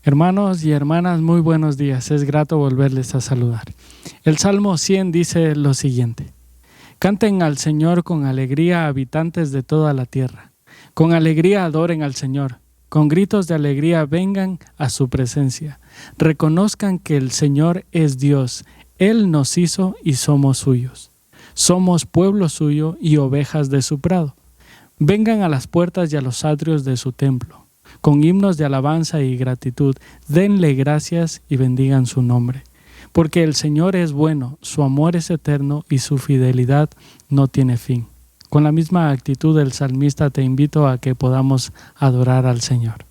Hermanos y hermanas, muy buenos días. Es grato volverles a saludar. El Salmo 100 dice lo siguiente: Canten al Señor con alegría, habitantes de toda la tierra. Con alegría adoren al Señor. Con gritos de alegría vengan a su presencia. Reconozcan que el Señor es Dios. Él nos hizo y somos suyos. Somos pueblo suyo y ovejas de su prado. Vengan a las puertas y a los atrios de su templo. Con himnos de alabanza y gratitud, denle gracias y bendigan su nombre. Porque el Señor es bueno, su amor es eterno y su fidelidad no tiene fin. Con la misma actitud del salmista te invito a que podamos adorar al Señor.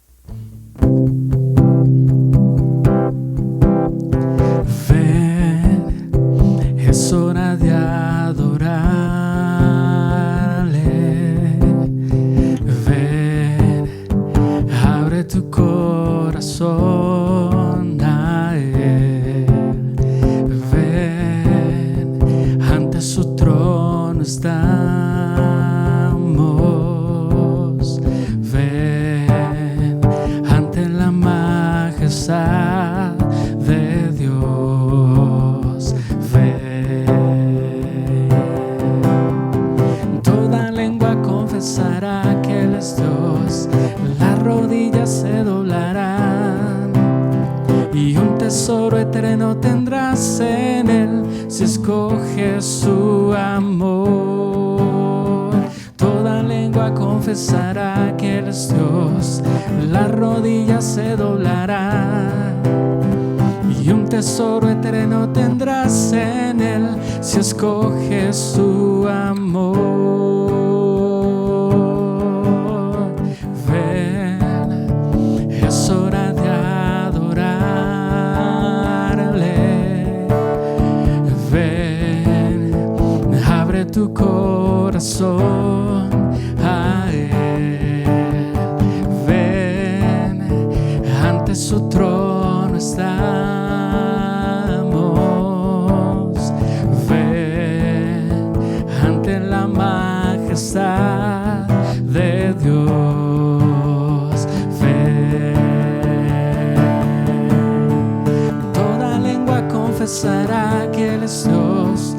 Ven, es hora de adorarle. Ven, abre tu corazón a Él. Ven, ante su trono estamos. Ven, ante la majestad de Dios. Ven, toda lengua confesará que Él es Dios. Las rodillas se doblarán y un tesoro eterno tendrás en Él si escoges su amor. Toda lengua confesará que Él es Dios. Las rodillas se doblarán y un tesoro eterno tendrás en Él si escoges su amor. Ven, es hora de adorarle. Ven, abre tu corazón a Él. Ven, ante su trono estamos. Ven, ante la majestad de Dios. Ven, toda lengua confesará que Él es Dios.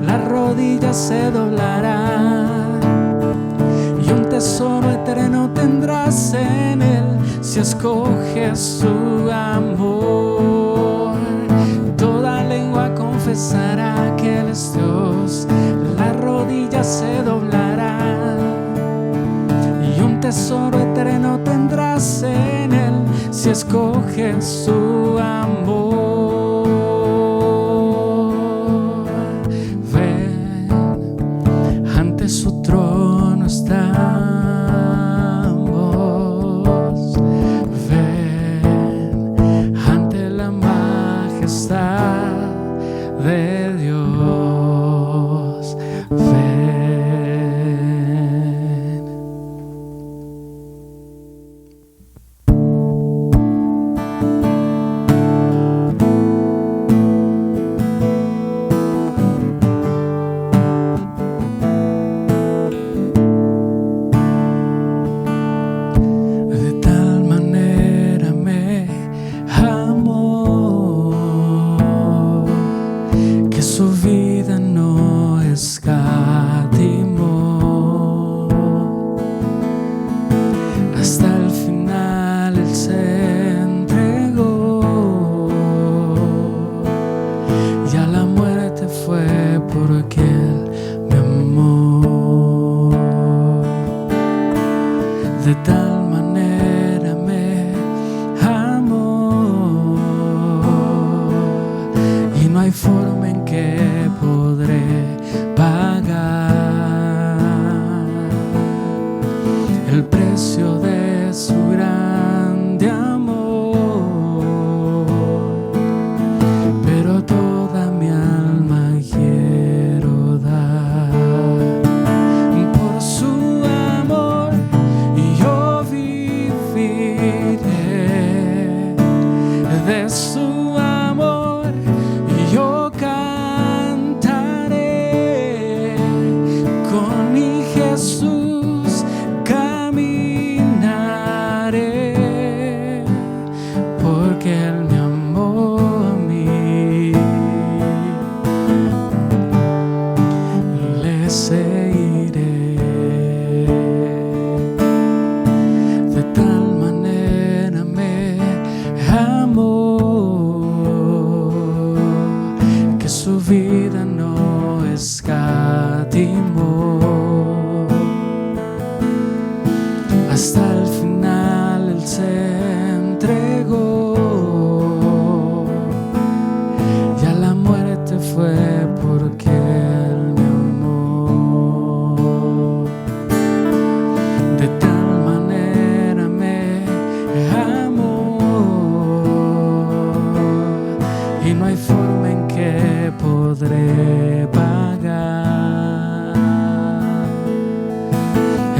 Las rodillas se doblarán y un tesoro eterno tendrás en Él si escoges su amor. Toda lengua confesará que Él es Dios. Las rodillas se doblarán y un tesoro eterno tendrás en Él si escoges su amor. Su trono estamos. Ven, ante la majestad de Dios. Ven. Su vida no escatimó. Hasta el final Él se entregó y a la muerte fue porque Él me amó. De tal manera me amó y no hay forma en que podré pagar el precio de su grande amor, pero toda mi alma quiero dar por su amor y yo hasta el final Él se entregó, y a la muerte fue porque Él me amó. De tal manera me amó, y no hay forma en que podré pagar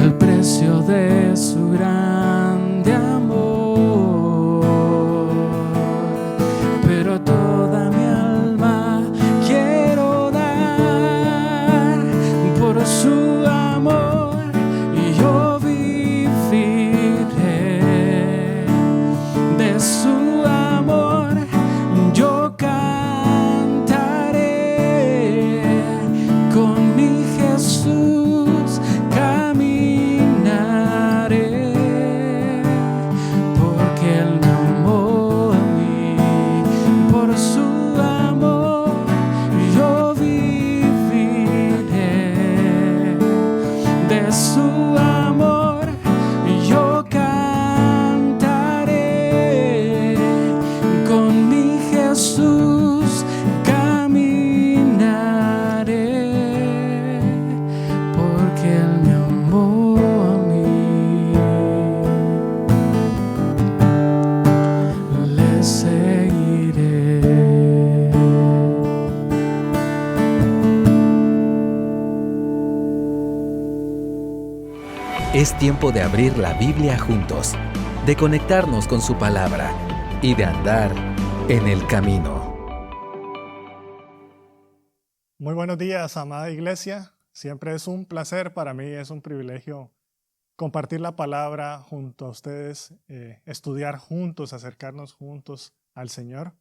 el precio de su grande amor. Pero toda mi alma quiero dar por su amor, y yo viviré de su amor. Yo cantaré, con mi Jesús caminaré, porque Él me amó a mí. Por su amor yo viviré, de su amor yo cantaré, con mi Jesús caminaré, porque Él me amó a mí. Le seguiré. Es tiempo de abrir la Biblia juntos, de conectarnos con su palabra y de andar en el camino. Muy buenos días, amada iglesia. Siempre es un placer para mí, es un privilegio compartir la palabra junto a ustedes, estudiar juntos, acercarnos juntos al Señor.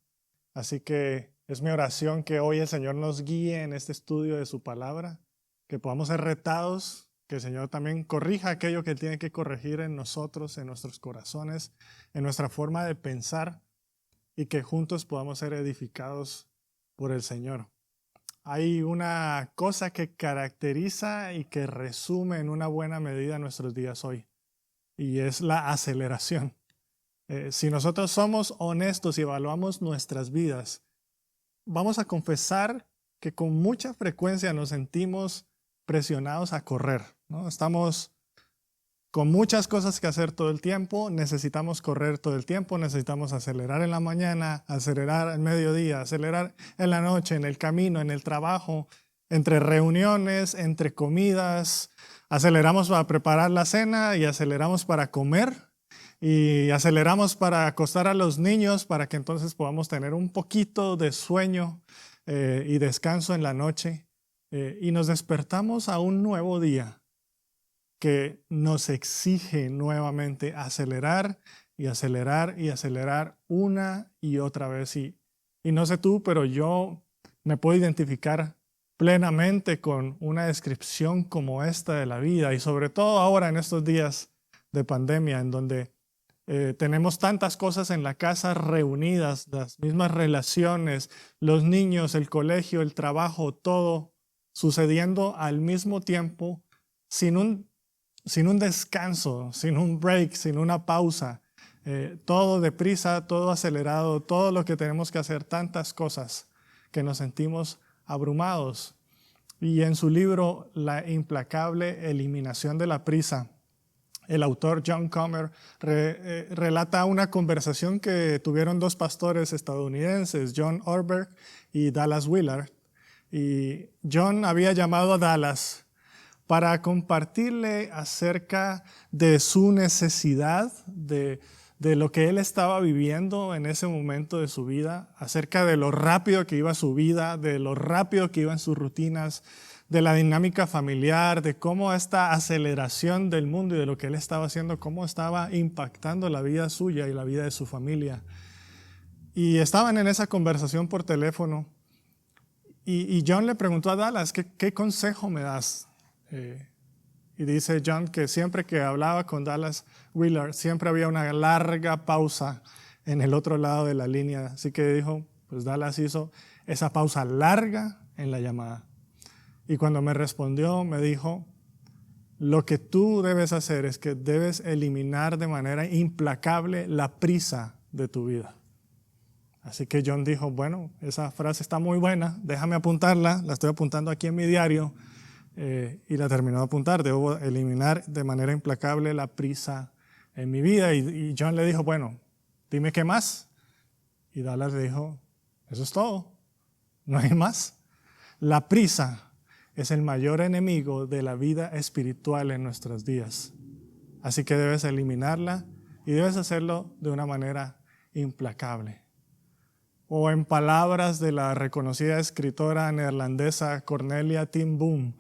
Así que es mi oración que hoy el Señor nos guíe en este estudio de su palabra, que podamos ser retados, que el Señor también corrija aquello que tiene que corregir en nosotros, en nuestros corazones, en nuestra forma de pensar, y que juntos podamos ser edificados por el Señor. Hay una cosa que caracteriza y que resume en una buena medida nuestros días hoy, y es la aceleración. Si nosotros somos honestos y evaluamos nuestras vidas, vamos a confesar que con mucha frecuencia nos sentimos presionados a correr, ¿no? Estamos con muchas cosas que hacer todo el tiempo, necesitamos correr todo el tiempo, necesitamos acelerar en la mañana, acelerar al mediodía, acelerar en la noche, en el camino, en el trabajo, entre reuniones, entre comidas. Aceleramos para preparar la cena y aceleramos para comer y aceleramos para acostar a los niños para que entonces podamos tener un poquito de sueño y descanso en la noche. Y nos despertamos a un nuevo día que nos exige nuevamente acelerar y acelerar y acelerar una y otra vez. Y no sé tú, pero yo me puedo identificar plenamente con una descripción como esta de la vida, y sobre todo ahora en estos días de pandemia, en donde tenemos tantas cosas en la casa reunidas, las mismas relaciones, los niños, el colegio, el trabajo, todo sucediendo al mismo tiempo, sin un descanso, sin un break, sin una pausa. Todo deprisa, todo acelerado, todo lo que tenemos que hacer, tantas cosas que nos sentimos abrumados. Y en su libro La implacable eliminación de la prisa, el autor John Comer relata una conversación que tuvieron dos pastores estadounidenses, John Ortberg y Dallas Willard. Y John había llamado a Dallas para compartirle acerca de su necesidad, de lo que él estaba viviendo en ese momento de su vida, acerca de lo rápido que iba su vida, de lo rápido que iban sus rutinas, de la dinámica familiar, de cómo esta aceleración del mundo y de lo que él estaba haciendo, cómo estaba impactando la vida suya y la vida de su familia. Y estaban en esa conversación por teléfono, y John le preguntó a Dallas, ¿qué consejo me das? Y dice John que siempre que hablaba con Dallas Willard, siempre había una larga pausa en el otro lado de la línea. Así que dijo, pues Dallas hizo esa pausa larga en la llamada. Y cuando me respondió, me dijo, lo que tú debes hacer es que debes eliminar de manera implacable la prisa de tu vida. Así que John dijo, bueno, esa frase está muy buena, déjame apuntarla, la estoy apuntando aquí en mi diario y la terminó de apuntar. Debo eliminar de manera implacable la prisa en mi vida. Y John le dijo, bueno, dime qué más. Y Dallas le dijo, eso es todo, no hay más. La prisa es el mayor enemigo de la vida espiritual en nuestros días. Así que debes eliminarla y debes hacerlo de una manera implacable. O en palabras de la reconocida escritora neerlandesa Cornelia ten Boom,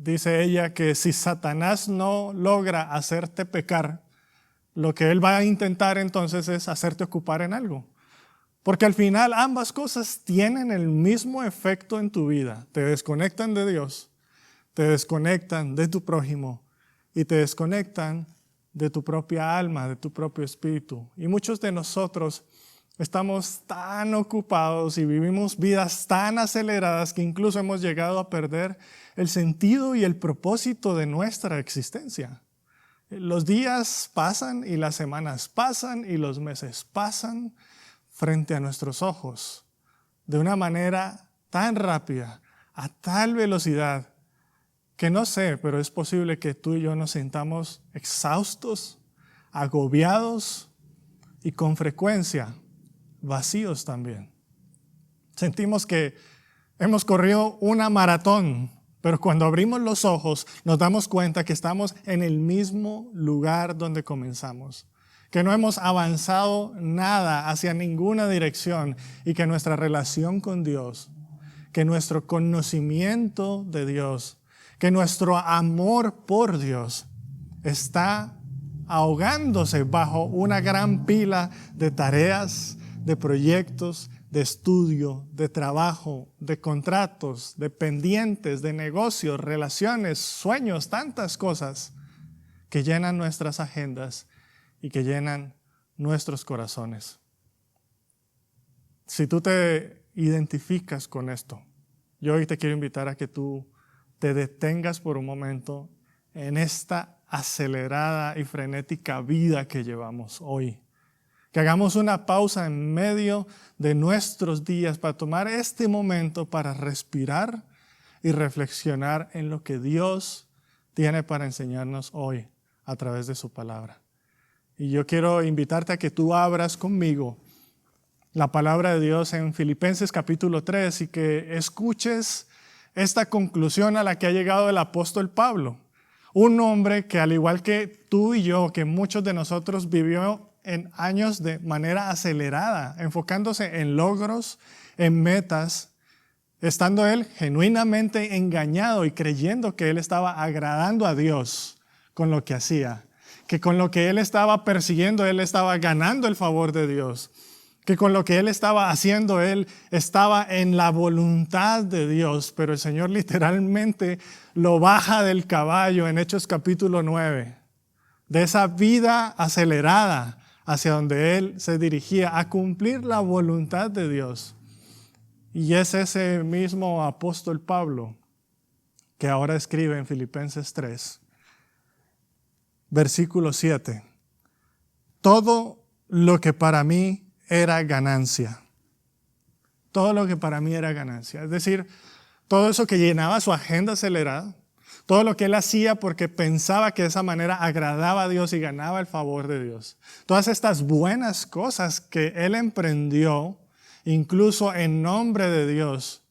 dice ella que si Satanás no logra hacerte pecar, lo que él va a intentar entonces es hacerte ocupar en algo. Porque al final ambas cosas tienen el mismo efecto en tu vida. Te desconectan de Dios, te desconectan de tu prójimo y te desconectan de tu propia alma, de tu propio espíritu. Y muchos de nosotros estamos tan ocupados y vivimos vidas tan aceleradas que incluso hemos llegado a perder el sentido y el propósito de nuestra existencia. Los días pasan y las semanas pasan y los meses pasan frente a nuestros ojos de una manera tan rápida, a tal velocidad, que no sé, pero es posible que tú y yo nos sintamos exhaustos, agobiados y con frecuencia vacíos también. Sentimos que hemos corrido una maratón, pero cuando abrimos los ojos nos damos cuenta que estamos en el mismo lugar donde comenzamos, que no hemos avanzado nada hacia ninguna dirección y que nuestra relación con Dios, que nuestro conocimiento de Dios, que nuestro amor por Dios está ahogándose bajo una gran pila de tareas, de proyectos, de estudio, de trabajo, de contratos, de pendientes, de negocios, relaciones, sueños, tantas cosas que llenan nuestras agendas y que llenan nuestros corazones. Si tú te identificas con esto, yo hoy te quiero invitar a que tú te detengas por un momento en esta acelerada y frenética vida que llevamos hoy. Que hagamos una pausa en medio de nuestros días para tomar este momento para respirar y reflexionar en lo que Dios tiene para enseñarnos hoy a través de su palabra. Y yo quiero invitarte a que tú abras conmigo la palabra de Dios en Filipenses capítulo 3 y que escuches esta conclusión a la que ha llegado el apóstol Pablo. Un hombre que al igual que tú y yo, que muchos de nosotros vivió en años de manera acelerada, enfocándose en logros, en metas, estando él genuinamente engañado y creyendo que él estaba agradando a Dios con lo que hacía, que con lo que él estaba persiguiendo, él estaba ganando el favor de Dios, que con lo que él estaba haciendo, él estaba en la voluntad de Dios, pero el Señor literalmente lo baja del caballo en Hechos capítulo 9, de esa vida acelerada hacia donde él se dirigía a cumplir la voluntad de Dios. Y es ese mismo apóstol Pablo que ahora escribe en Filipenses 3, versículo 7. Todo lo que para mí era ganancia. Todo lo que para mí era ganancia. Es decir, todo eso que llenaba su agenda acelerada, todo lo que él hacía porque pensaba que de esa manera agradaba a Dios y ganaba el favor de Dios. Todas estas buenas cosas que él emprendió, incluso en nombre de Dios.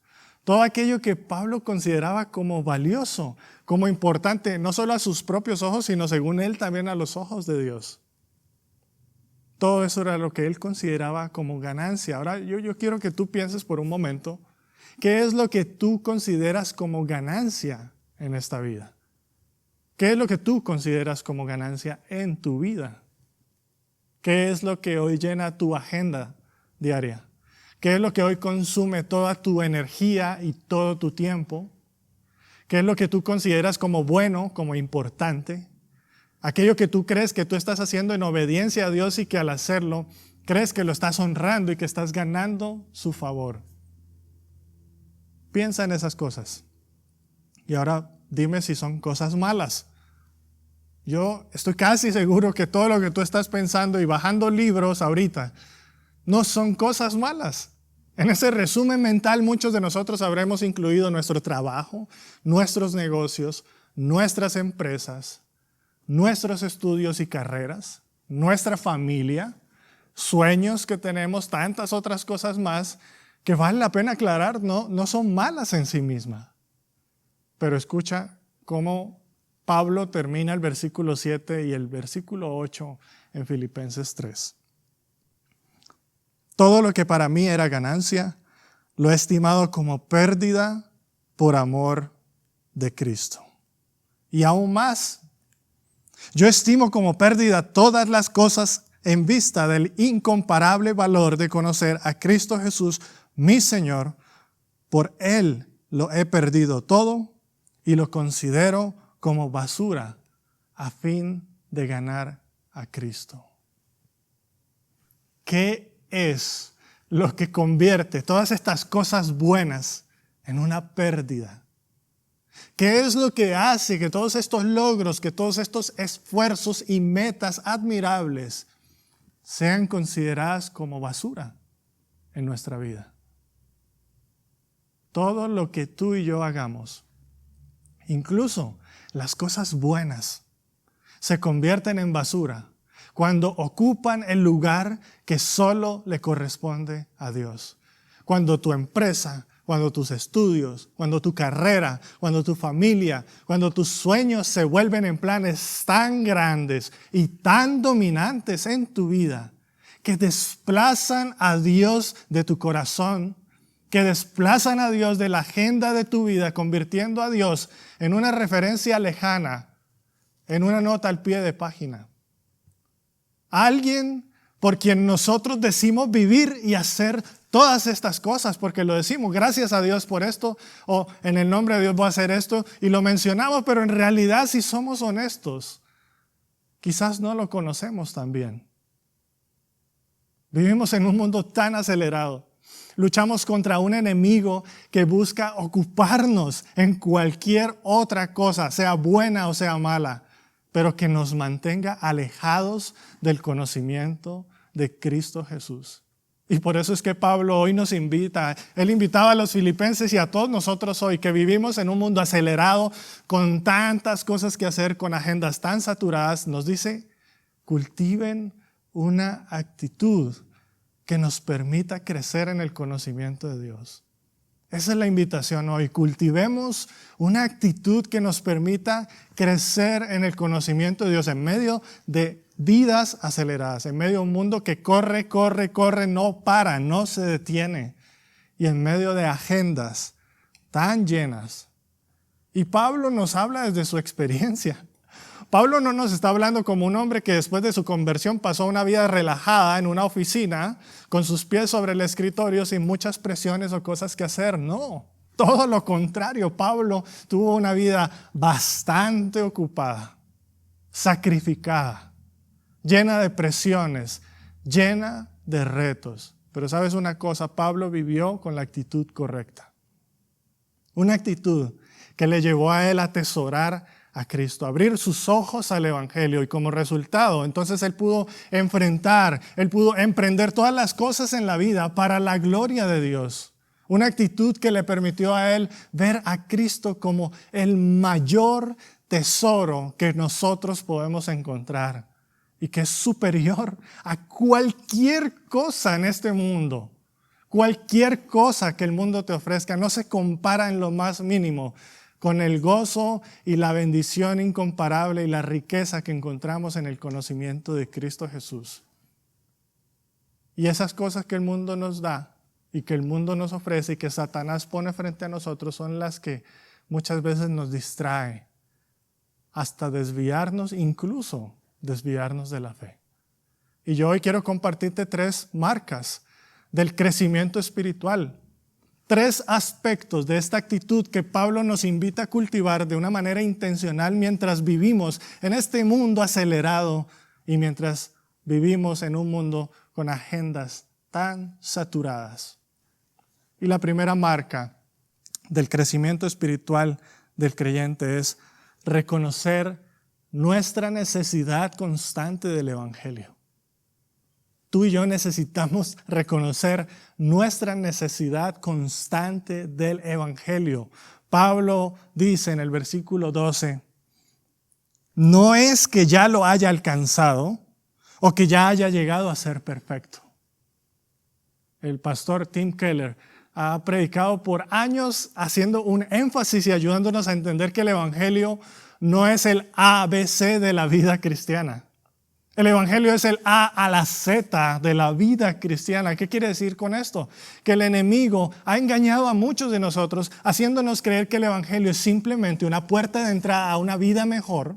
Todo aquello que Pablo consideraba como valioso, como importante, no solo a sus propios ojos, sino según él también a los ojos de Dios. Todo eso era lo que él consideraba como ganancia. Ahora yo quiero que tú pienses por un momento, ¿qué es lo que tú consideras como ganancia en esta vida? ¿Qué es lo que tú consideras como ganancia en tu vida? ¿Qué es lo que hoy llena tu agenda diaria? ¿Qué es lo que hoy consume toda tu energía y todo tu tiempo? ¿Qué es lo que tú consideras como bueno, como importante? Aquello que tú crees que tú estás haciendo en obediencia a Dios y que al hacerlo, crees que lo estás honrando y que estás ganando su favor. Piensa en esas cosas. Y ahora dime si son cosas malas. Yo estoy casi seguro que todo lo que tú estás pensando y bajando libros ahorita no son cosas malas. En ese resumen mental muchos de nosotros habremos incluido nuestro trabajo, nuestros negocios, nuestras empresas, nuestros estudios y carreras, nuestra familia, sueños que tenemos, tantas otras cosas más que vale la pena aclarar, no son malas en sí mismas. Pero escucha cómo Pablo termina el versículo 7 y el versículo 8 en Filipenses 3. Todo lo que para mí era ganancia, lo he estimado como pérdida por amor de Cristo. Y aún más, yo estimo como pérdida todas las cosas en vista del incomparable valor de conocer a Cristo Jesús, mi Señor. Por Él lo he perdido todo y lo considero como basura a fin de ganar a Cristo. ¿Qué es lo que convierte todas estas cosas buenas en una pérdida? ¿Qué es lo que hace que todos estos logros, que todos estos esfuerzos y metas admirables sean consideradas como basura en nuestra vida? Todo lo que tú y yo hagamos, incluso las cosas buenas, se convierten en basura cuando ocupan el lugar que solo le corresponde a Dios. Cuando tu empresa, cuando tus estudios, cuando tu carrera, cuando tu familia, cuando tus sueños se vuelven en planes tan grandes y tan dominantes en tu vida que desplazan a Dios de tu corazón, que desplazan a Dios de la agenda de tu vida, convirtiendo a Dios en una referencia lejana, en una nota al pie de página. Alguien por quien nosotros decimos vivir y hacer todas estas cosas, porque lo decimos, gracias a Dios por esto, o en el nombre de Dios voy a hacer esto, y lo mencionamos, pero en realidad si somos honestos, quizás no lo conocemos tan bien. Vivimos en un mundo tan acelerado. Luchamos contra un enemigo que busca ocuparnos en cualquier otra cosa, sea buena o sea mala, pero que nos mantenga alejados del conocimiento de Cristo Jesús. Y por eso es que Pablo hoy nos invita, él invitaba a los filipenses y a todos nosotros hoy que vivimos en un mundo acelerado, con tantas cosas que hacer, con agendas tan saturadas, nos dice, cultiven una actitud que nos permita crecer en el conocimiento de Dios. Esa es la invitación hoy. Cultivemos una actitud que nos permita crecer en el conocimiento de Dios en medio de vidas aceleradas, en medio de un mundo que corre, no para, no se detiene, y en medio de agendas tan llenas. Y Pablo nos habla desde su experiencia. Pablo no nos está hablando como un hombre que después de su conversión pasó una vida relajada en una oficina con sus pies sobre el escritorio sin muchas presiones o cosas que hacer. No, todo lo contrario. Pablo tuvo una vida bastante ocupada, sacrificada, llena de presiones, llena de retos. Pero ¿sabes una cosa? Pablo vivió con la actitud correcta. Una actitud que le llevó a él a atesorar a Cristo, abrir sus ojos al Evangelio, y como resultado, entonces él pudo emprender todas las cosas en la vida para la gloria de Dios. Una actitud que le permitió a él ver a Cristo como el mayor tesoro que nosotros podemos encontrar y que es superior a cualquier cosa en este mundo. Cualquier cosa que el mundo te ofrezca no se compara en lo más mínimo con el gozo y la bendición incomparable y la riqueza que encontramos en el conocimiento de Cristo Jesús. Y esas cosas que el mundo nos da y que el mundo nos ofrece y que Satanás pone frente a nosotros son las que muchas veces nos distraen hasta desviarnos, incluso desviarnos de la fe. Y yo hoy quiero compartirte 3 marcas del crecimiento espiritual. 3 aspectos de esta actitud que Pablo nos invita a cultivar de una manera intencional mientras vivimos en este mundo acelerado y mientras vivimos en un mundo con agendas tan saturadas. Y la primera marca del crecimiento espiritual del creyente es reconocer nuestra necesidad constante del Evangelio. Tú y yo necesitamos reconocer nuestra necesidad constante del Evangelio. Pablo dice en el versículo 12, no es que ya lo haya alcanzado o que ya haya llegado a ser perfecto. El pastor Tim Keller ha predicado por años haciendo un énfasis y ayudándonos a entender que el Evangelio no es el ABC de la vida cristiana. El Evangelio es el A a la Z de la vida cristiana. ¿Qué quiere decir con esto? Que el enemigo ha engañado a muchos de nosotros haciéndonos creer que el Evangelio es simplemente una puerta de entrada a una vida mejor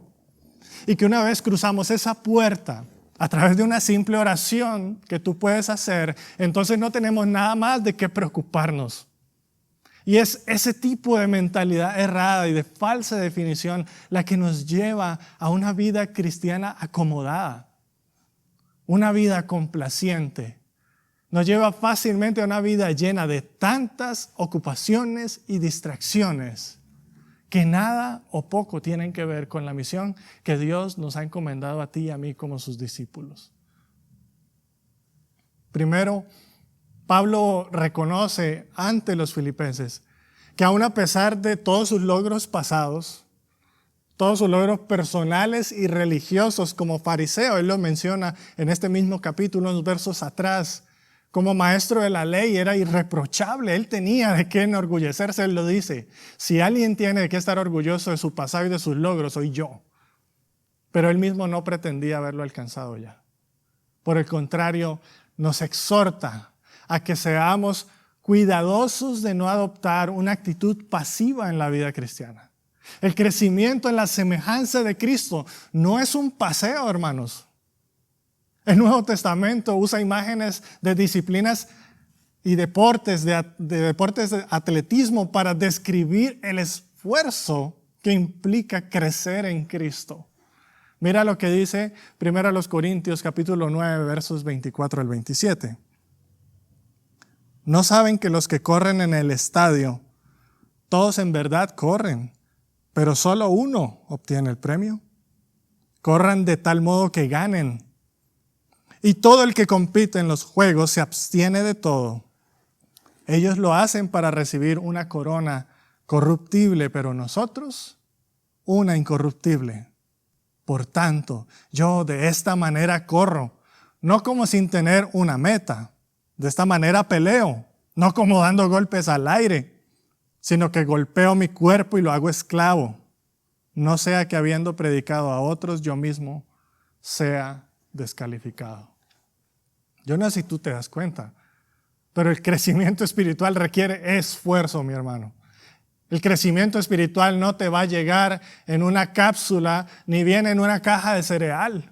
y que una vez cruzamos esa puerta a través de una simple oración que tú puedes hacer, entonces no tenemos nada más de qué preocuparnos. Y es ese tipo de mentalidad errada y de falsa definición la que nos lleva a una vida cristiana acomodada, una vida complaciente. Nos lleva fácilmente a una vida llena de tantas ocupaciones y distracciones que nada o poco tienen que ver con la misión que Dios nos ha encomendado a ti y a mí como sus discípulos. Primero, Pablo reconoce ante los filipenses que aun a pesar de todos sus logros pasados, todos sus logros personales y religiosos como fariseo, él lo menciona en este mismo capítulo, unos versos atrás, como maestro de la ley era irreprochable, él tenía de qué enorgullecerse, él lo dice. Si alguien tiene de qué estar orgulloso de su pasado y de sus logros, soy yo. Pero él mismo no pretendía haberlo alcanzado ya. Por el contrario, nos exhorta a que seamos cuidadosos de no adoptar una actitud pasiva en la vida cristiana. El crecimiento en la semejanza de Cristo no es un paseo, hermanos. El Nuevo Testamento usa imágenes de disciplinas y deportes, de deportes de atletismo para describir el esfuerzo que implica crecer en Cristo. Mira lo que dice 1 Corintios capítulo 9, versos 24 al 27. ¿No saben que los que corren en el estadio, todos en verdad corren, pero solo uno obtiene el premio? Corran de tal modo que ganen. Y todo el que compite en los juegos se abstiene de todo. Ellos lo hacen para recibir una corona corruptible, pero nosotros una incorruptible. Por tanto, yo de esta manera corro, no como sin tener una meta. De esta manera peleo, no como dando golpes al aire, sino que golpeo mi cuerpo y lo hago esclavo. No sea que habiendo predicado a otros, yo mismo sea descalificado. Yo no sé si tú te das cuenta, pero el crecimiento espiritual requiere esfuerzo, mi hermano. El crecimiento espiritual no te va a llegar en una cápsula ni bien en una caja de cereal.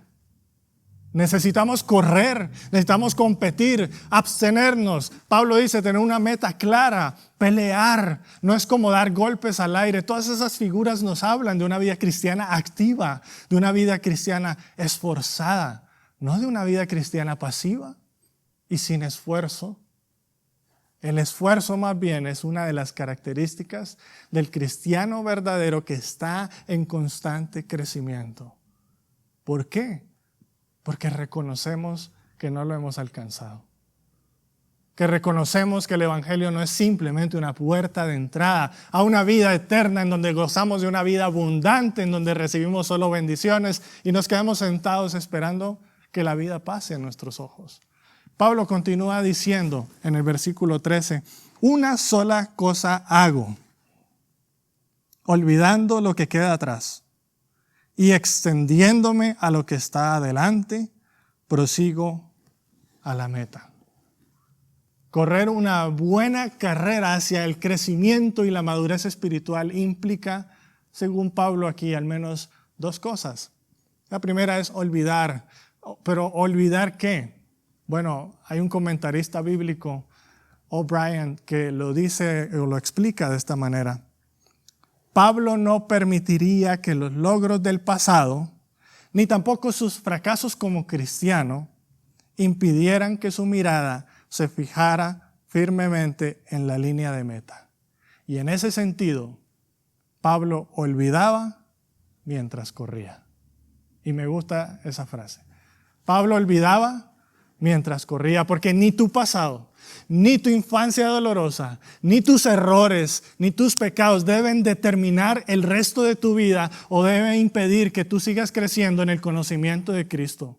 Necesitamos correr, necesitamos competir, abstenernos. Pablo dice tener una meta clara, pelear. No es como dar golpes al aire. Todas esas figuras nos hablan de una vida cristiana activa, de una vida cristiana esforzada, no de una vida cristiana pasiva y sin esfuerzo. El esfuerzo más bien es una de las características del cristiano verdadero que está en constante crecimiento. ¿Por qué? Porque reconocemos que no lo hemos alcanzado. Que reconocemos que el Evangelio no es simplemente una puerta de entrada a una vida eterna en donde gozamos de una vida abundante, en donde recibimos solo bendiciones y nos quedamos sentados esperando que la vida pase a nuestros ojos. Pablo continúa diciendo en el versículo 13, una sola cosa hago, olvidando lo que queda atrás. Y extendiéndome a lo que está adelante, prosigo a la meta. Correr una buena carrera hacia el crecimiento y la madurez espiritual implica, según Pablo aquí, al menos dos cosas. La primera es olvidar. ¿Pero olvidar qué? Bueno, hay un comentarista bíblico, O'Brien, que lo dice o lo explica de esta manera. Pablo no permitiría que los logros del pasado, ni tampoco sus fracasos como cristiano, impidieran que su mirada se fijara firmemente en la línea de meta. Y en ese sentido, Pablo olvidaba mientras corría. Y me gusta esa frase. Pablo olvidaba mientras corría, porque ni tu pasado, ni tu infancia dolorosa, ni tus errores, ni tus pecados deben determinar el resto de tu vida o deben impedir que tú sigas creciendo en el conocimiento de Cristo.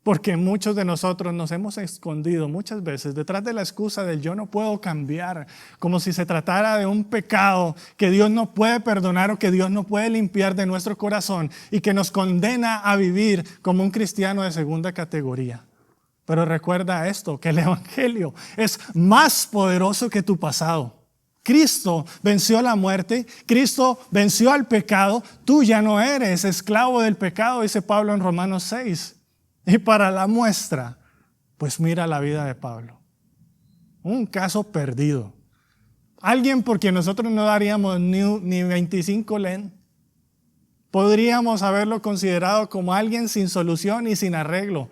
Porque muchos de nosotros nos hemos escondido muchas veces detrás de la excusa del yo no puedo cambiar, como si se tratara de un pecado que Dios no puede perdonar o que Dios no puede limpiar de nuestro corazón y que nos condena a vivir como un cristiano de segunda categoría. Pero recuerda esto, que el Evangelio es más poderoso que tu pasado. Cristo venció la muerte, Cristo venció al pecado, tú ya no eres esclavo del pecado, dice Pablo en Romanos 6. Y para la muestra, pues mira la vida de Pablo. Un caso perdido. Alguien por quien nosotros no daríamos ni 25 len. Podríamos haberlo considerado como alguien sin solución y sin arreglo.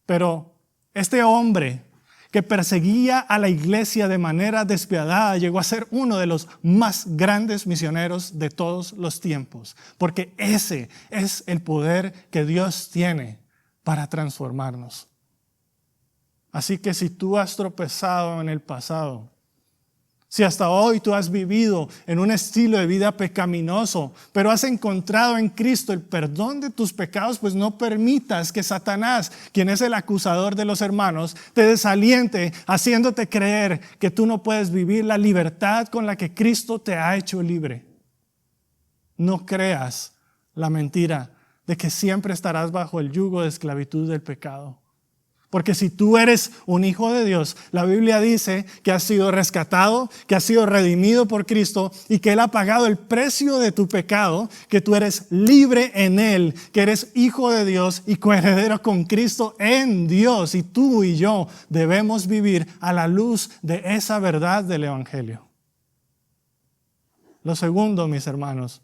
Pero este hombre que perseguía a la iglesia de manera despiadada llegó a ser uno de los más grandes misioneros de todos los tiempos. Porque ese es el poder que Dios tiene para transformarnos. Así que si tú has tropezado en el pasado, si hasta hoy tú has vivido en un estilo de vida pecaminoso, pero has encontrado en Cristo el perdón de tus pecados, pues no permitas que Satanás, quien es el acusador de los hermanos, te desaliente haciéndote creer que tú no puedes vivir la libertad con la que Cristo te ha hecho libre. No creas la mentira de que siempre estarás bajo el yugo de esclavitud del pecado. Porque si tú eres un hijo de Dios, la Biblia dice que has sido rescatado, que has sido redimido por Cristo y que Él ha pagado el precio de tu pecado, que tú eres libre en Él, que eres hijo de Dios y coheredero con Cristo en Dios. Y tú y yo debemos vivir a la luz de esa verdad del Evangelio. Lo segundo, mis hermanos,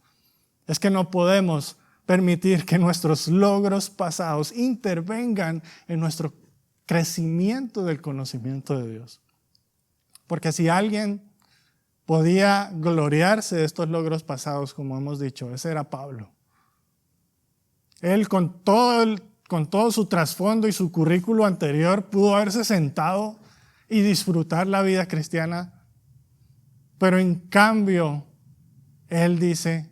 es que no podemos permitir que nuestros logros pasados intervengan en nuestro crecimiento del conocimiento de Dios. Porque si alguien podía gloriarse de estos logros pasados, como hemos dicho, ese era Pablo. Él con todo su trasfondo y su currículo anterior pudo haberse sentado y disfrutar la vida cristiana. Pero en cambio, él dice,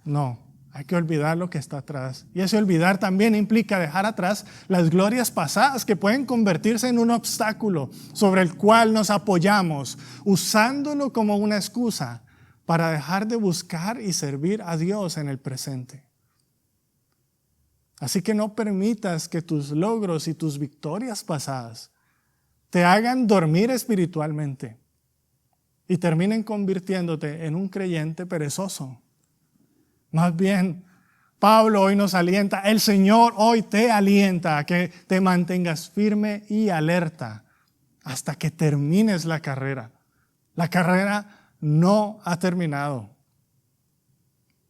no. Hay que olvidar lo que está atrás. Y ese olvidar también implica dejar atrás las glorias pasadas que pueden convertirse en un obstáculo sobre el cual nos apoyamos, usándolo como una excusa para dejar de buscar y servir a Dios en el presente. Así que no permitas que tus logros y tus victorias pasadas te hagan dormir espiritualmente y terminen convirtiéndote en un creyente perezoso. Más bien, Pablo hoy nos alienta, el Señor hoy te alienta a que te mantengas firme y alerta hasta que termines la carrera. La carrera no ha terminado.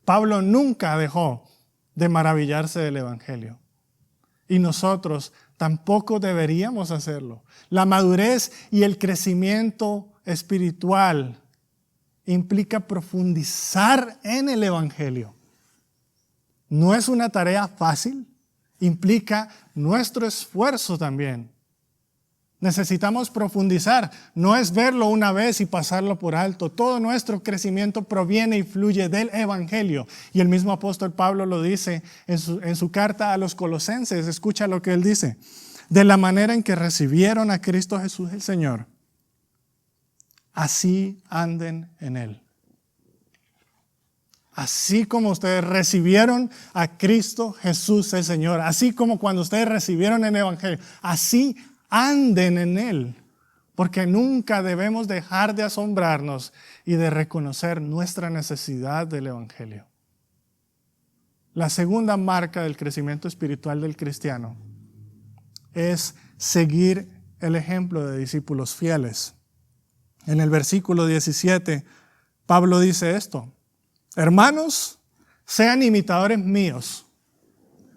Pablo nunca dejó de maravillarse del Evangelio. Y nosotros tampoco deberíamos hacerlo. La madurez y el crecimiento espiritual implica profundizar en el Evangelio. No es una tarea fácil, implica nuestro esfuerzo también. Necesitamos profundizar, no es verlo una vez y pasarlo por alto. Todo nuestro crecimiento proviene y fluye del Evangelio. Y el mismo apóstol Pablo lo dice en su carta a los Colosenses. Escucha lo que él dice. De la manera en que recibieron a Cristo Jesús el Señor, así anden en Él. Así como ustedes recibieron a Cristo Jesús el Señor, así como cuando ustedes recibieron el Evangelio, así anden en Él. Porque nunca debemos dejar de asombrarnos y de reconocer nuestra necesidad del Evangelio. La segunda marca del crecimiento espiritual del cristiano es seguir el ejemplo de discípulos fieles. En el versículo 17, Pablo dice esto: hermanos, sean imitadores míos.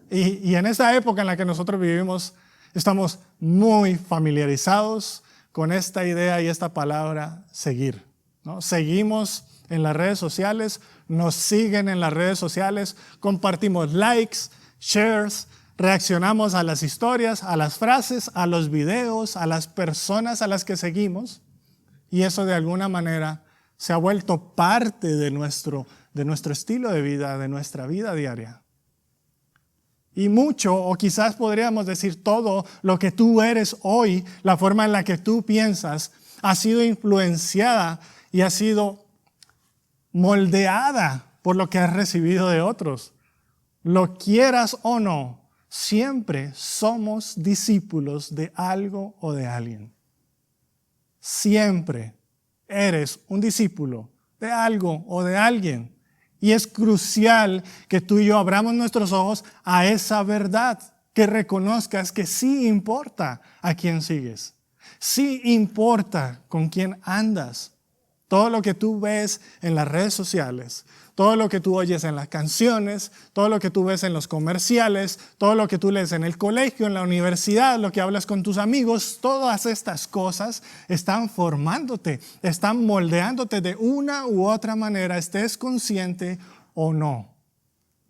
Y en esta época en la que nosotros vivimos, estamos muy familiarizados con esta idea y esta palabra, seguir, ¿no? Seguimos en las redes sociales nos siguen en las redes sociales, compartimos likes, shares, reaccionamos a las historias, a las frases, a los videos, a las personas a las que seguimos, y eso de alguna manera se ha vuelto parte de nuestro estilo de vida, de nuestra vida diaria. Y mucho, o quizás podríamos decir todo lo que tú eres hoy, la forma en la que tú piensas, ha sido influenciada y ha sido moldeada por lo que has recibido de otros. Lo quieras o no, siempre somos discípulos de algo o de alguien. Siempre eres un discípulo de algo o de alguien. Y es crucial que tú y yo abramos nuestros ojos a esa verdad, que reconozcas que sí importa a quién sigues, sí importa con quién andas. Todo lo que tú ves en las redes sociales, todo lo que tú oyes en las canciones, todo lo que tú ves en los comerciales, todo lo que tú lees en el colegio, en la universidad, lo que hablas con tus amigos, todas estas cosas están formándote, están moldeándote de una u otra manera, estés consciente o no.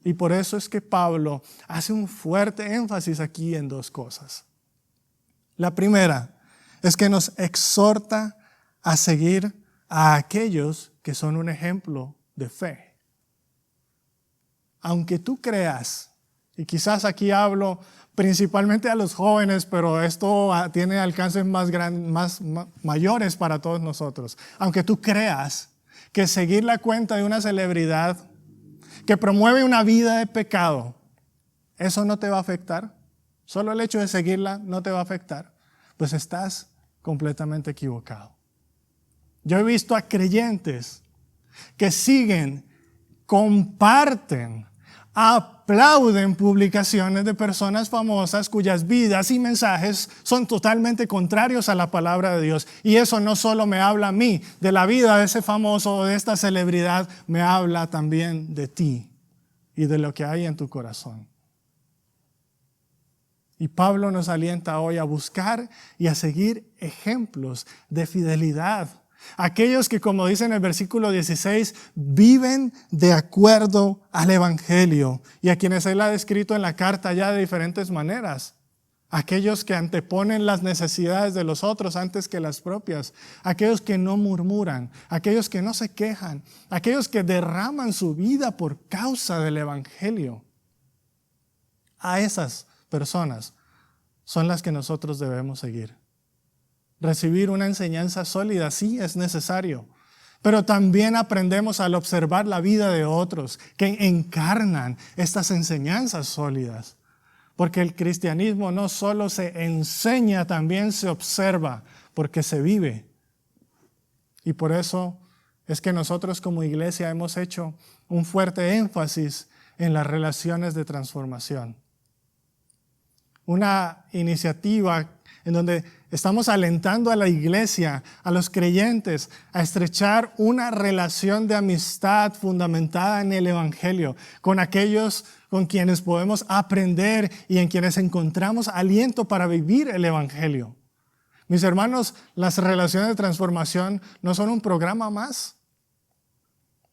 Y por eso es que Pablo hace un fuerte énfasis aquí en dos cosas. La primera es que nos exhorta a seguir a aquellos que son un ejemplo de fe. Aunque tú creas, y quizás aquí hablo principalmente a los jóvenes, pero esto tiene alcances mayores para todos nosotros. Aunque tú creas que seguir la cuenta de una celebridad que promueve una vida de pecado, eso no te va a afectar, solo el hecho de seguirla no te va a afectar, pues estás completamente equivocado. Yo he visto a creyentes que siguen, comparten, aplauden publicaciones de personas famosas cuyas vidas y mensajes son totalmente contrarios a la palabra de Dios. Y eso no solo me habla a mí de la vida de ese famoso o de esta celebridad, me habla también de ti y de lo que hay en tu corazón. Y Pablo nos alienta hoy a buscar y a seguir ejemplos de fidelidad. Aquellos que, como dice en el versículo 16, viven de acuerdo al Evangelio y a quienes él ha descrito en la carta ya de diferentes maneras. Aquellos que anteponen las necesidades de los otros antes que las propias. Aquellos que no murmuran, aquellos que no se quejan, aquellos que derraman su vida por causa del Evangelio. A esas personas son las que nosotros debemos seguir. Recibir una enseñanza sólida sí es necesario, pero también aprendemos al observar la vida de otros que encarnan estas enseñanzas sólidas. Porque el cristianismo no solo se enseña, también se observa, porque se vive. Y por eso es que nosotros como iglesia hemos hecho un fuerte énfasis en las relaciones de transformación. Una iniciativa en donde estamos alentando a la iglesia, a los creyentes, a estrechar una relación de amistad fundamentada en el Evangelio, con aquellos con quienes podemos aprender y en quienes encontramos aliento para vivir el Evangelio. Mis hermanos, las relaciones de transformación no son un programa más.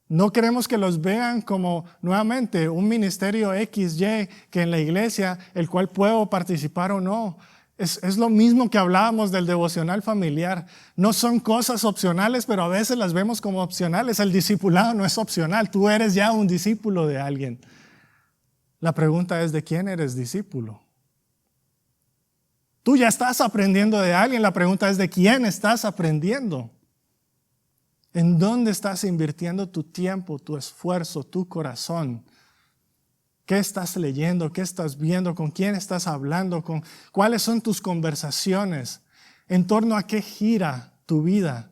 No queremos que los vean como nuevamente un ministerio XY que en la iglesia, el cual puedo participar o no. Es lo mismo que hablábamos del devocional familiar. No son cosas opcionales, pero a veces las vemos como opcionales. El discipulado no es opcional. Tú eres ya un discípulo de alguien. La pregunta es, ¿de quién eres discípulo? Tú ya estás aprendiendo de alguien. La pregunta es, ¿de quién estás aprendiendo? ¿En dónde estás invirtiendo tu tiempo, tu esfuerzo, tu corazón? ¿Qué estás leyendo? ¿Qué estás viendo? ¿Con quién estás hablando? ¿Cuáles son tus conversaciones? ¿En torno a qué gira tu vida?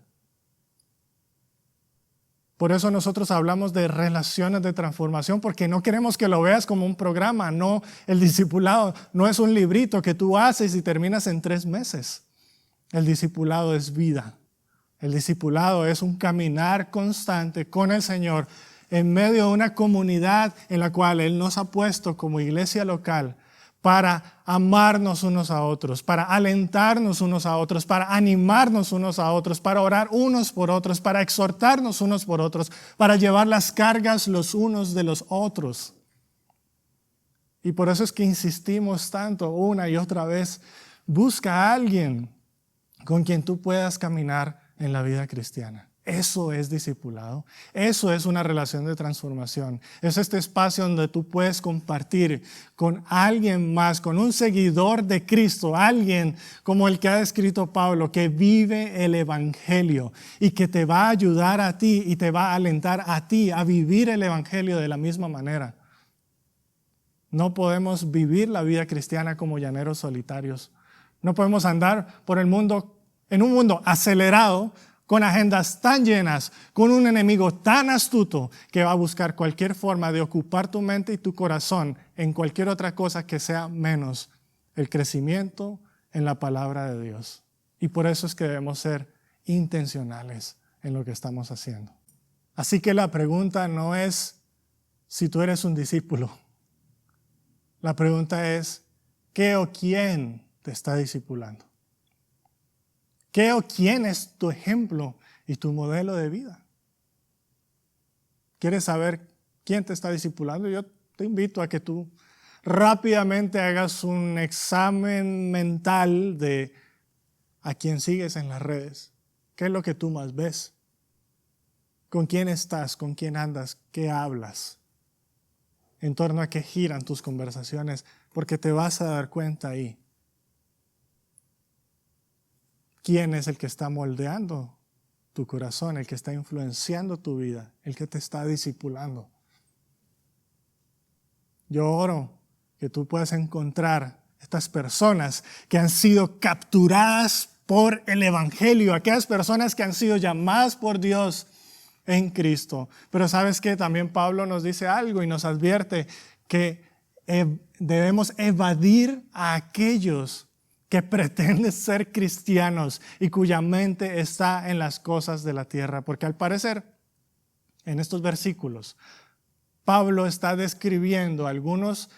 Por eso nosotros hablamos de relaciones de transformación, porque no queremos que lo veas como un programa. No, el discipulado no es un librito que tú haces y terminas en 3 meses. El discipulado es vida. El discipulado es un caminar constante con el Señor en medio de una comunidad en la cual Él nos ha puesto como iglesia local para amarnos unos a otros, para alentarnos unos a otros, para animarnos unos a otros, para orar unos por otros, para exhortarnos unos por otros, para llevar las cargas los unos de los otros. Y por eso es que insistimos tanto una y otra vez, busca a alguien con quien tú puedas caminar en la vida cristiana. Eso es discipulado, eso es una relación de transformación. Es este espacio donde tú puedes compartir con alguien más, con un seguidor de Cristo, alguien como el que ha descrito Pablo, que vive el Evangelio y que te va a ayudar a ti y te va a alentar a ti a vivir el Evangelio de la misma manera. No podemos vivir la vida cristiana como llaneros solitarios. No podemos andar por el mundo, en un mundo acelerado, con agendas tan llenas, con un enemigo tan astuto que va a buscar cualquier forma de ocupar tu mente y tu corazón en cualquier otra cosa que sea menos el crecimiento en la palabra de Dios. Y por eso es que debemos ser intencionales en lo que estamos haciendo. Así que la pregunta no es si tú eres un discípulo. La pregunta es, ¿qué o quién te está discipulando? ¿Qué o quién es tu ejemplo y tu modelo de vida? ¿Quieres saber quién te está discipulando? Yo te invito a que tú rápidamente hagas un examen mental de a quién sigues en las redes. ¿Qué es lo que tú más ves? ¿Con quién estás? ¿Con quién andas? ¿Qué hablas? ¿En torno a qué giran tus conversaciones? Porque te vas a dar cuenta ahí. ¿Quién es el que está moldeando tu corazón, el que está influenciando tu vida, el que te está discipulando? Yo oro que tú puedas encontrar estas personas que han sido capturadas por el Evangelio, aquellas personas que han sido llamadas por Dios en Cristo. Pero ¿sabes qué? También Pablo nos dice algo y nos advierte que debemos evadir a aquellos que pretenden ser cristianos y cuya mente está en las cosas de la tierra. Porque al parecer, en estos versículos, Pablo está describiendo algunas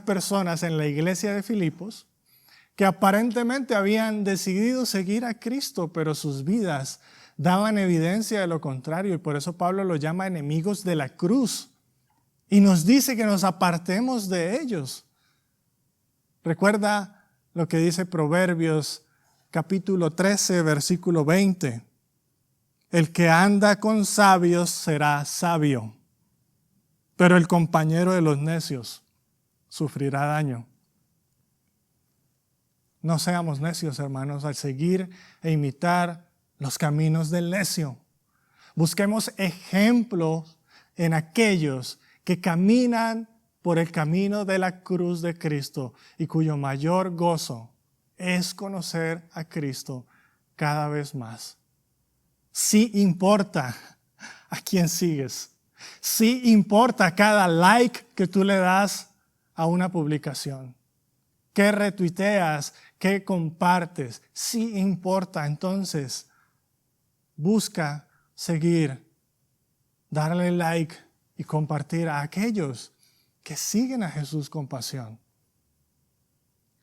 personas en la iglesia de Filipos que aparentemente habían decidido seguir a Cristo, pero sus vidas daban evidencia de lo contrario. Y por eso Pablo los llama enemigos de la cruz. Y nos dice que nos apartemos de ellos. Recuerda lo que dice Proverbios capítulo 13, versículo 20. El que anda con sabios será sabio, pero el compañero de los necios sufrirá daño. No seamos necios, hermanos, al seguir e imitar los caminos del necio. Busquemos ejemplos en aquellos que caminan por el camino de la cruz de Cristo y cuyo mayor gozo es conocer a Cristo cada vez más. Sí importa a quién sigues. Sí importa cada like que tú le das a una publicación. ¿Qué retuiteas? ¿Qué compartes? Sí importa. Entonces, busca seguir, darle like y compartir a aquellos que siguen a Jesús con pasión.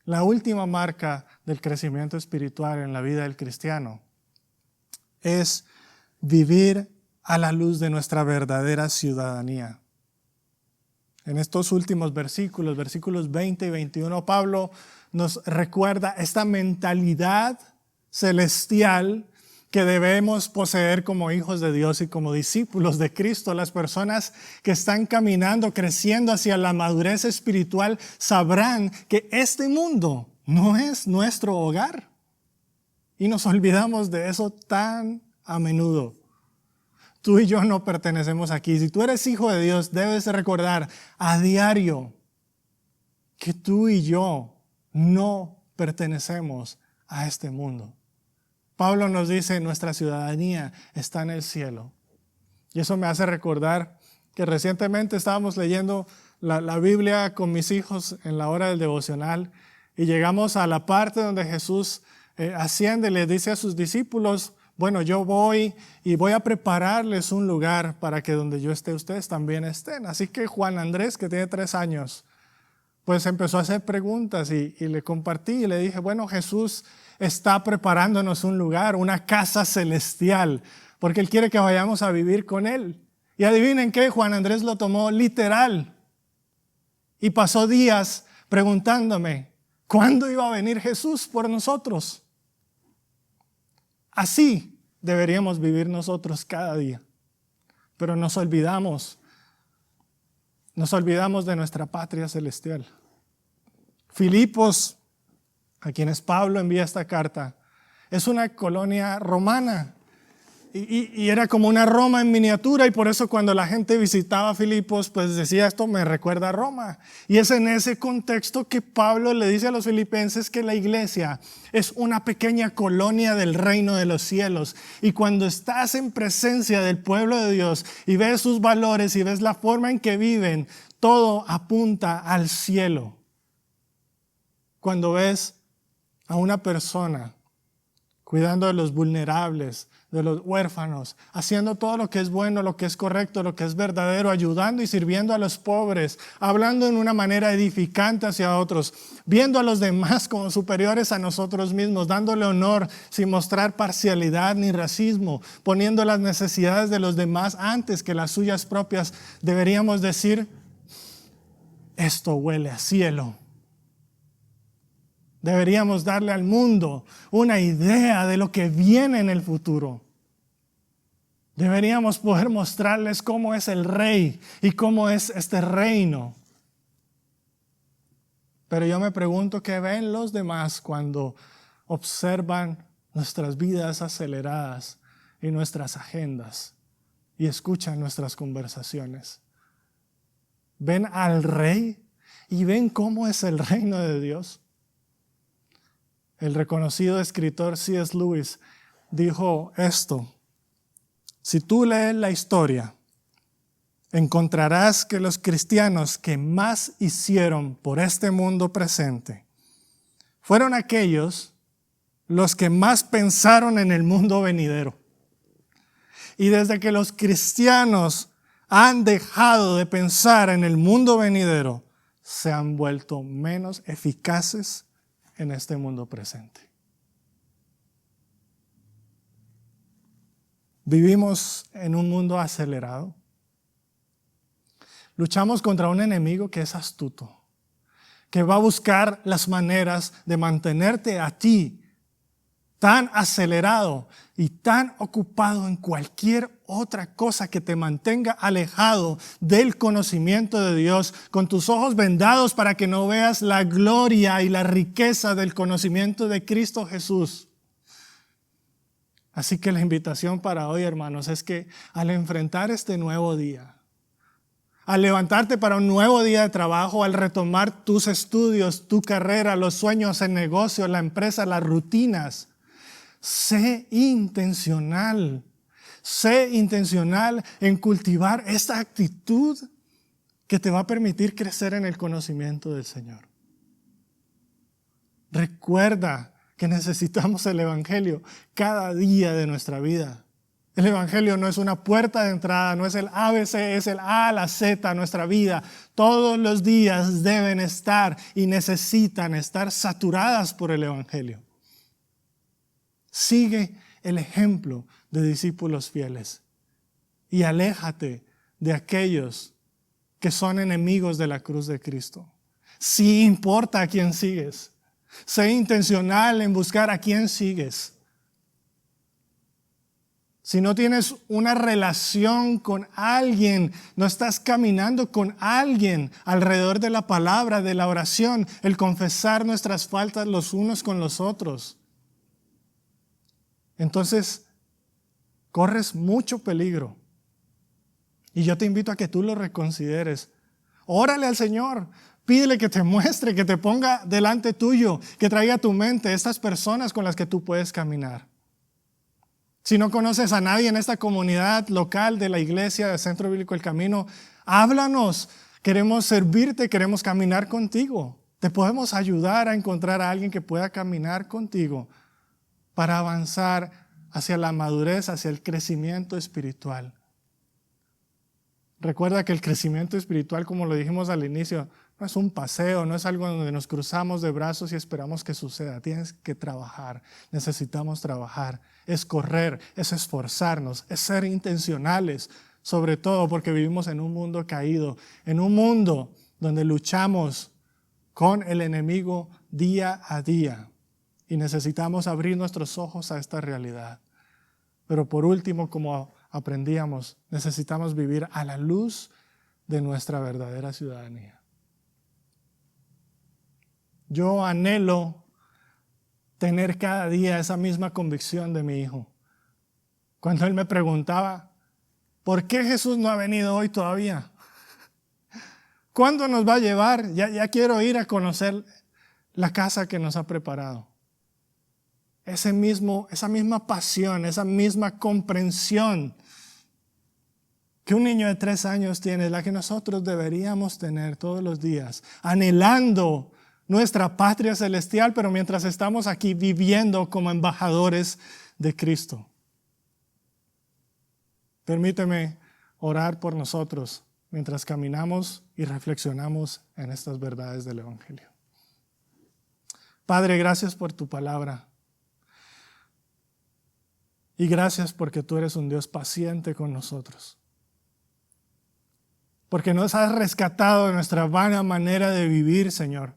La última marca del crecimiento espiritual en la vida del cristiano es vivir a la luz de nuestra verdadera ciudadanía. En estos últimos versículos, versículos 20 y 21, Pablo nos recuerda esta mentalidad celestial que debemos poseer como hijos de Dios y como discípulos de Cristo. Las personas que están caminando, creciendo hacia la madurez espiritual, sabrán que este mundo no es nuestro hogar. Y nos olvidamos de eso tan a menudo. Tú y yo no pertenecemos aquí. Si tú eres hijo de Dios, debes recordar a diario que tú y yo no pertenecemos a este mundo. Pablo nos dice, nuestra ciudadanía está en el cielo. Y eso me hace recordar que recientemente estábamos leyendo la Biblia con mis hijos en la hora del devocional y llegamos a la parte donde Jesús asciende y le dice a sus discípulos, bueno, yo voy y voy a prepararles un lugar para que donde yo esté, ustedes también estén. Así que Juan Andrés, que tiene 3 años, pues empezó a hacer preguntas y le compartí y le dije, bueno, Jesús está preparándonos un lugar, una casa celestial, porque Él quiere que vayamos a vivir con Él. Y adivinen qué, Juan Andrés lo tomó literal y pasó días preguntándome, ¿cuándo iba a venir Jesús por nosotros? Así deberíamos vivir nosotros cada día. Pero nos olvidamos de nuestra patria celestial. Filipos, a quienes Pablo envía esta carta, es una colonia romana. Y era como una Roma en miniatura, y por eso cuando la gente visitaba Filipos, pues decía, esto me recuerda a Roma. Y es en ese contexto que Pablo le dice a los filipenses que la iglesia es una pequeña colonia del reino de los cielos. Y cuando estás en presencia del pueblo de Dios y ves sus valores y ves la forma en que viven, todo apunta al cielo. Cuando ves a una persona cuidando de los vulnerables, de los huérfanos, haciendo todo lo que es bueno, lo que es correcto, lo que es verdadero, ayudando y sirviendo a los pobres, hablando en una manera edificante hacia otros, viendo a los demás como superiores a nosotros mismos, dándole honor sin mostrar parcialidad ni racismo, poniendo las necesidades de los demás antes que las suyas propias, deberíamos decir, esto huele a cielo. Deberíamos darle al mundo una idea de lo que viene en el futuro. Deberíamos poder mostrarles cómo es el rey y cómo es este reino. Pero yo me pregunto qué ven los demás cuando observan nuestras vidas aceleradas y nuestras agendas y escuchan nuestras conversaciones. ¿Ven al rey y ven cómo es el reino de Dios? El reconocido escritor C.S. Lewis dijo esto: si tú lees la historia, encontrarás que los cristianos que más hicieron por este mundo presente fueron aquellos los que más pensaron en el mundo venidero. Y desde que los cristianos han dejado de pensar en el mundo venidero, se han vuelto menos eficaces en este mundo presente. Vivimos en un mundo acelerado. Luchamos contra un enemigo que es astuto, que va a buscar las maneras de mantenerte a ti tan acelerado y tan ocupado en cualquier otra cosa que te mantenga alejado del conocimiento de Dios, con tus ojos vendados para que no veas la gloria y la riqueza del conocimiento de Cristo Jesús. Así que la invitación para hoy, hermanos, es que al enfrentar este nuevo día, al levantarte para un nuevo día de trabajo, al retomar tus estudios, tu carrera, los sueños, el negocio, la empresa, las rutinas, sé intencional en cultivar esta actitud que te va a permitir crecer en el conocimiento del Señor. Recuerda que necesitamos el Evangelio cada día de nuestra vida. El Evangelio no es una puerta de entrada, no es el ABC, es el A a la Z, nuestra vida. Todos los días deben estar y necesitan estar saturadas por el Evangelio. Sigue el ejemplo de discípulos fieles y aléjate de aquellos que son enemigos de la cruz de Cristo. Sí importa a quién sigues. Sé intencional en buscar a quién sigues. Si no tienes una relación con alguien, no estás caminando con alguien alrededor de la palabra, de la oración, el confesar nuestras faltas los unos con los otros, entonces corres mucho peligro. Y yo te invito a que tú lo reconsideres. Órale al Señor, pídele que te muestre, que te ponga delante tuyo, que traiga a tu mente estas personas con las que tú puedes caminar. Si no conoces a nadie en esta comunidad local de la iglesia del Centro Bíblico El Camino, háblanos. Queremos servirte, queremos caminar contigo. Te podemos ayudar a encontrar a alguien que pueda caminar contigo para avanzar hacia la madurez, hacia el crecimiento espiritual. Recuerda que el crecimiento espiritual, como lo dijimos al inicio, No es un paseo, no es algo donde nos cruzamos de brazos y esperamos que suceda. Tienes que trabajar, necesitamos trabajar. Es correr, es esforzarnos, es ser intencionales, sobre todo porque vivimos en un mundo caído, en un mundo donde luchamos con el enemigo día a día y necesitamos abrir nuestros ojos a esta realidad. Pero por último, como aprendíamos, necesitamos vivir a la luz de nuestra verdadera ciudadanía. Yo anhelo tener cada día esa misma convicción de mi hijo. Cuando él me preguntaba, ¿por qué Jesús no ha venido hoy todavía? ¿Cuándo nos va a llevar? Ya quiero ir a conocer la casa que nos ha preparado. Esa misma pasión, esa misma comprensión que un niño de 3 años tiene, es la que nosotros deberíamos tener todos los días, anhelando nuestra patria celestial, pero mientras estamos aquí viviendo como embajadores de Cristo. Permíteme orar por nosotros mientras caminamos y reflexionamos en estas verdades del Evangelio. Padre, gracias por tu palabra. Y gracias porque tú eres un Dios paciente con nosotros. Porque nos has rescatado de nuestra vana manera de vivir, Señor.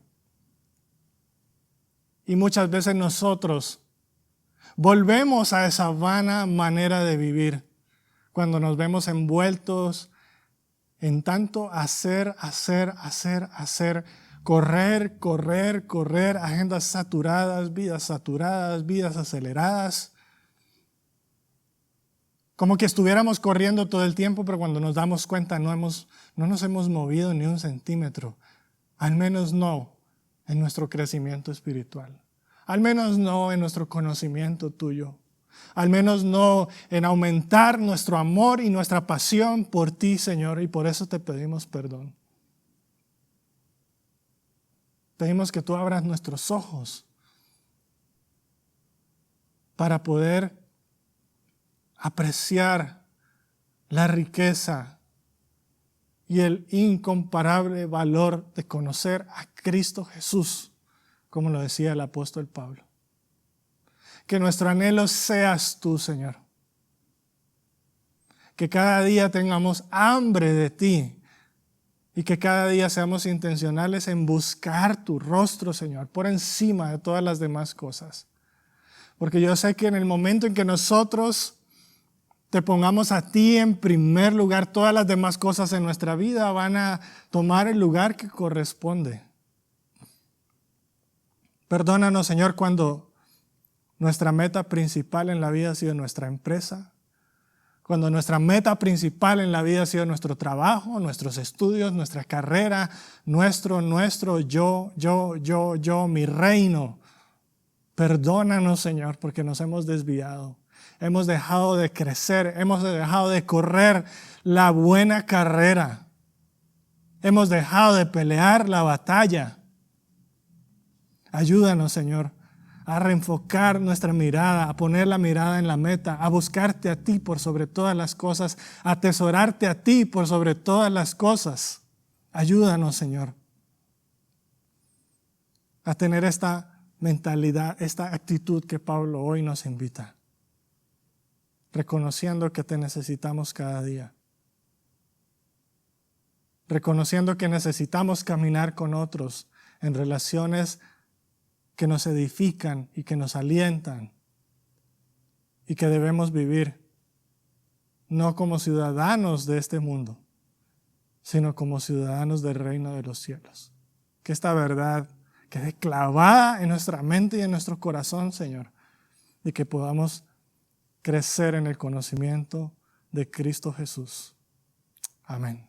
Y muchas veces nosotros volvemos a esa vana manera de vivir cuando nos vemos envueltos en tanto hacer, correr, agendas saturadas, vidas aceleradas. Como que estuviéramos corriendo todo el tiempo, pero cuando nos damos cuenta no nos hemos movido ni un centímetro. Al menos no en nuestro crecimiento espiritual. Al menos no en nuestro conocimiento tuyo. Al menos no en aumentar nuestro amor y nuestra pasión por ti, Señor, y por eso te pedimos perdón. Pedimos que tú abras nuestros ojos para poder apreciar la riqueza y el incomparable valor de conocer a Cristo Jesús, como lo decía el apóstol Pablo. Que nuestro anhelo seas tú, Señor. Que cada día tengamos hambre de ti y que cada día seamos intencionales en buscar tu rostro, Señor, por encima de todas las demás cosas. Porque yo sé que en el momento en que nosotros te pongamos a ti en primer lugar, todas las demás cosas en nuestra vida van a tomar el lugar que corresponde. Perdónanos, Señor, cuando nuestra meta principal en la vida ha sido nuestra empresa, cuando nuestra meta principal en la vida ha sido nuestro trabajo, nuestros estudios, nuestra carrera, nuestro, yo, mi reino. Perdónanos, Señor, porque nos hemos desviado. Hemos dejado de crecer, hemos dejado de correr la buena carrera. Hemos dejado de pelear la batalla. Ayúdanos, Señor, a reenfocar nuestra mirada, a poner la mirada en la meta, a buscarte a ti por sobre todas las cosas, a atesorarte a ti por sobre todas las cosas. Ayúdanos, Señor, a tener esta mentalidad, esta actitud que Pablo hoy nos invita, reconociendo que te necesitamos cada día, reconociendo que necesitamos caminar con otros en relaciones que nos edifican y que nos alientan y que debemos vivir no como ciudadanos de este mundo, sino como ciudadanos del reino de los cielos. Que esta verdad quede clavada en nuestra mente y en nuestro corazón, Señor, y que podamos crecer en el conocimiento de Cristo Jesús. Amén.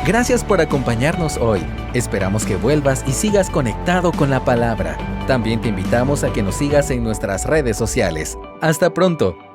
Gracias por acompañarnos hoy. Esperamos que vuelvas y sigas conectado con la palabra. También te invitamos a que nos sigas en nuestras redes sociales. ¡Hasta pronto!